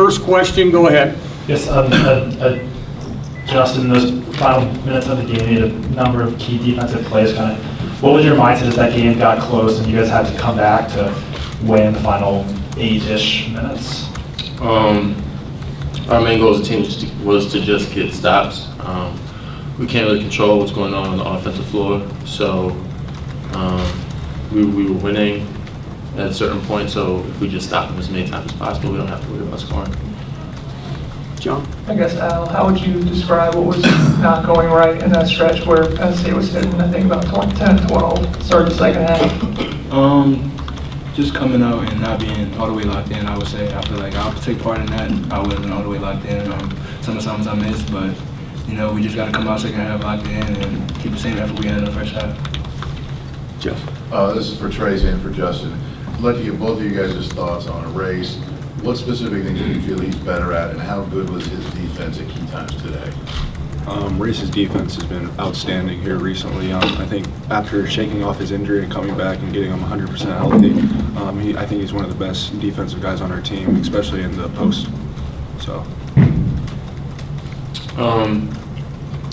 First question, go ahead. Yes, Justin, in those final minutes of the game, you had a number of key defensive plays. What was your mindset as that game got close and you guys had to come back to win the final 8-ish minutes? Our main goal as a team was to just get stops. We can't really control what's going on the offensive floor, so we were winning at a certain point, so if we just stop them as many times as possible, we don't have to worry about scoring. John? I guess, Al, how would you describe what was not going right in that stretch where Penn State was hitting, I think, about 10-12, started the second half? Just coming out and not being all the way locked in, I would say. I feel like I'll take part in that. I wasn't all the way locked in. Some of the times I missed, but, we just got to come out second half locked in and keep the same effort we had in the first half. Jeff? This is for Trayce and for Justin. I'd like to get both of you guys' thoughts on a race. What specific things do you feel he's better at, and how good was his defense at key times today? Race's defense has been outstanding here recently. I think after shaking off his injury and coming back and getting him 100% healthy, I think he's one of the best defensive guys on our team, especially in the post. So,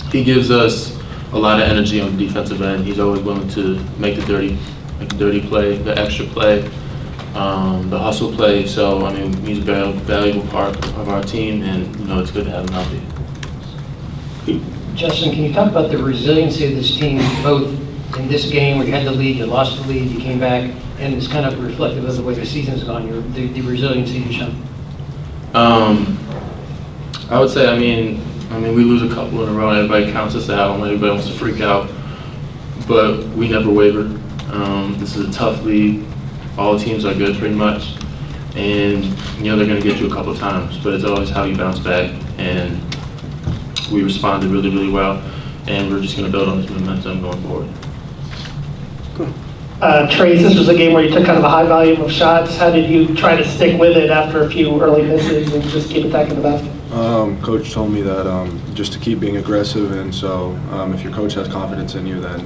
he gives us a lot of energy on the defensive end. He's always willing to make the dirty play, the extra play, the hustle play. So, he's a valuable part of our team, and it's good to have him healthy. Justin, can you talk about the resiliency of this team, both in this game where you had the lead, you lost the lead, you came back, and it's kind of reflective of the way the season's gone, the resiliency you've shown? I would say, we lose a couple in a row, and everybody counts us out, and everybody wants to freak out, but we never waver. This is a tough league. All teams are good pretty much, and they're going to get you a couple of times, but it's always how you bounce back, and we responded really, really well, and we're just going to build on this momentum going forward. Trayce, this was a game where you took kind of a high volume of shots. How did you try to stick with it after a few early misses and just keep attacking the basket? Coach told me that just to keep being aggressive, and so if your coach has confidence in you, then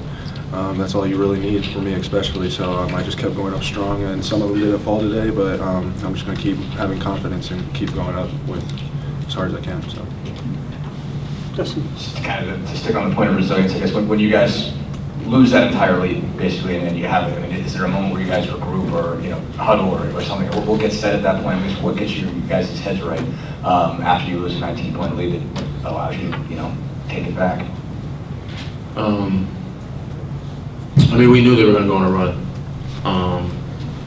that's all you really need, for me especially. So I just kept going up strong, and some of them didn't fall today, but I'm just going to keep having confidence and keep going up with as hard as I can. So. Justin? Just kind of to stick on the point of resilience, I guess when you guys lose that entire lead, basically, and then you have it, is there a moment where you guys regroup or huddle or something? What gets said at that point? What gets you guys' heads right after you lose a 19-point lead that allows you to take it back? We knew they were going to go on a run.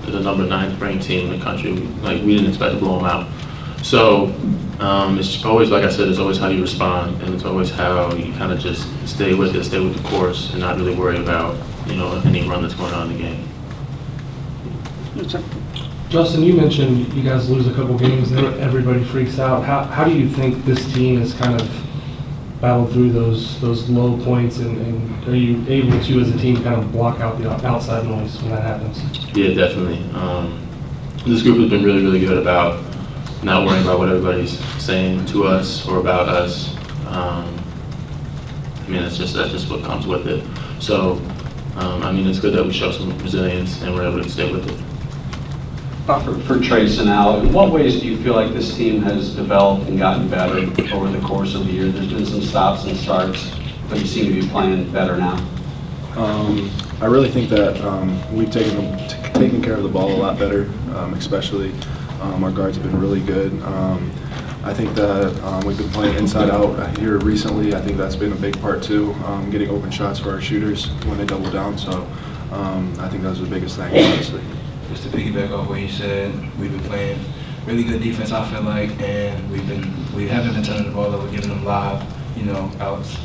The number 9 ranked team in the country, we didn't expect to blow them out. So it's always, like I said, it's always how you respond, and it's always how you kind of just stay with the course, and not really worry about any run that's going on in the game. Justin, you mentioned you guys lose a couple games and everybody freaks out. How do you think this team has kind of battled through those low points, and are you able to, as a team, kind of block out the outside noise when that happens? Yeah, definitely. This group has been really, really good about not worrying about what everybody's saying to us or about us. That's just what comes with it. So, it's good that we show some resilience and we're able to stay with it. For Trayce and Al, in what ways do you feel like this team has developed and gotten better over the course of the year? There's been some stops and starts, but you seem to be playing better now. I really think that we've taken care of the ball a lot better, especially our guards have been really good. I think that we've been playing inside out here recently. I think that's been a big part too, getting open shots for our shooters when they double down. So I think that's the biggest thing, honestly. Just to piggyback off what he said, we've been playing really good defense, I feel like, and we haven't been turning the ball over, giving them live, outs.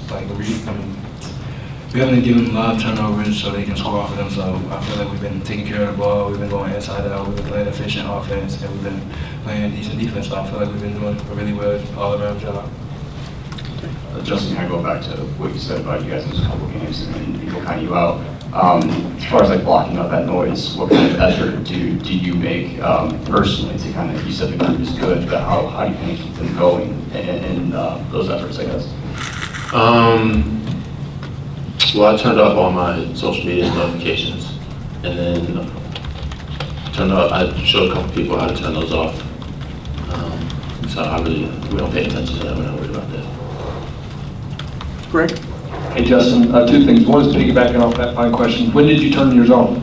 We haven't been giving them live turnovers so they can score off of them. So I feel like we've been taking care of the ball. We've been going inside out. We've been playing efficient offense, and we've been playing decent defense. So I feel like we've been doing a really well all-around job. Justin, kind of going back to what you said about you guys in a couple games and people counting you out. As far as blocking out that noise, what kind of effort do you make personally to kind of, you said the group is good, but how do you kind of keep them going in those efforts, I guess? Well, I turned off all my social media notifications, and then I showed a couple people how to turn those off. So we don't pay attention to that. We're not worried about that. Greg? Hey, Justin, two things. One is piggybacking off that fine question. When did you turn yours off?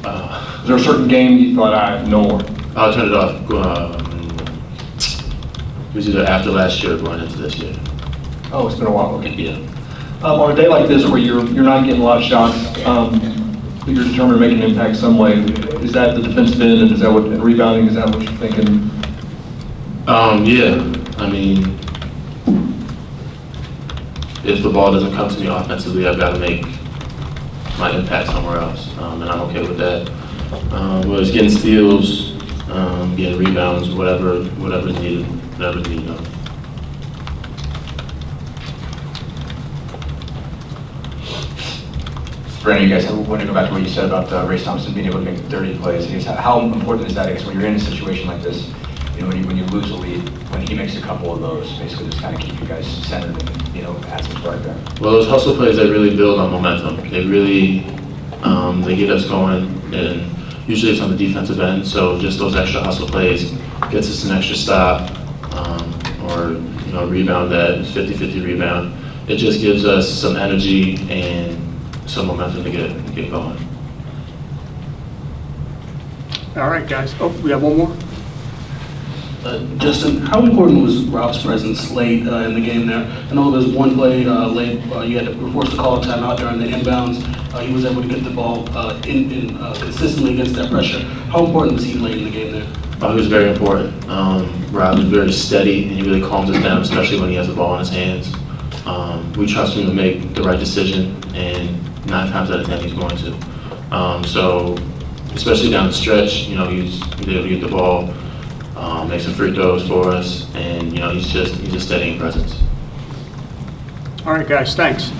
Was there a certain game you thought, no more? I'll turn it off. It was either after last year or going into this year. Oh, it's been a while, okay. Yeah. On a day like this where you're not getting a lot of shots, but you're determined to make an impact some way, is that the defensive end and is that and rebounding, is that what you're thinking? Yeah. I mean, if the ball doesn't come to me offensively, I've got to make my impact somewhere else, and I'm okay with that. Whether it's getting steals, getting rebounds, whatever's needed. Brandon, you guys, I want to go back to what you said about Race Thompson being able to make 30 plays. I guess, how important is that? I guess when you're in a situation like this, you know, when you lose a lead, when he makes a couple of those, basically just kind of keep you guys centered and, you know, add some spark there. Well, those hustle plays, they really build on momentum. They really, they get us going, and usually it's on the defensive end, so just those extra hustle plays gets us an extra stop, or, you know, rebound that 50-50 rebound. It just gives us some energy and some momentum to get going. All right, guys. Oh, we have one more? Justin, how important was Rob's presence late in the game there? I know there's one play late, you had to force to call a timeout during the inbounds. He was able to get the ball consistently against that pressure. How important was he late in the game there? He was very important. Rob is very steady, and he really calms us down, especially when he has the ball in his hands. We trust him to make the right decision, and 9 times out of 10 he's going to. So, especially down the stretch, you know, he's able to get the ball, make some free throws for us, and you know, he's a steadying presence. All right, guys, thanks.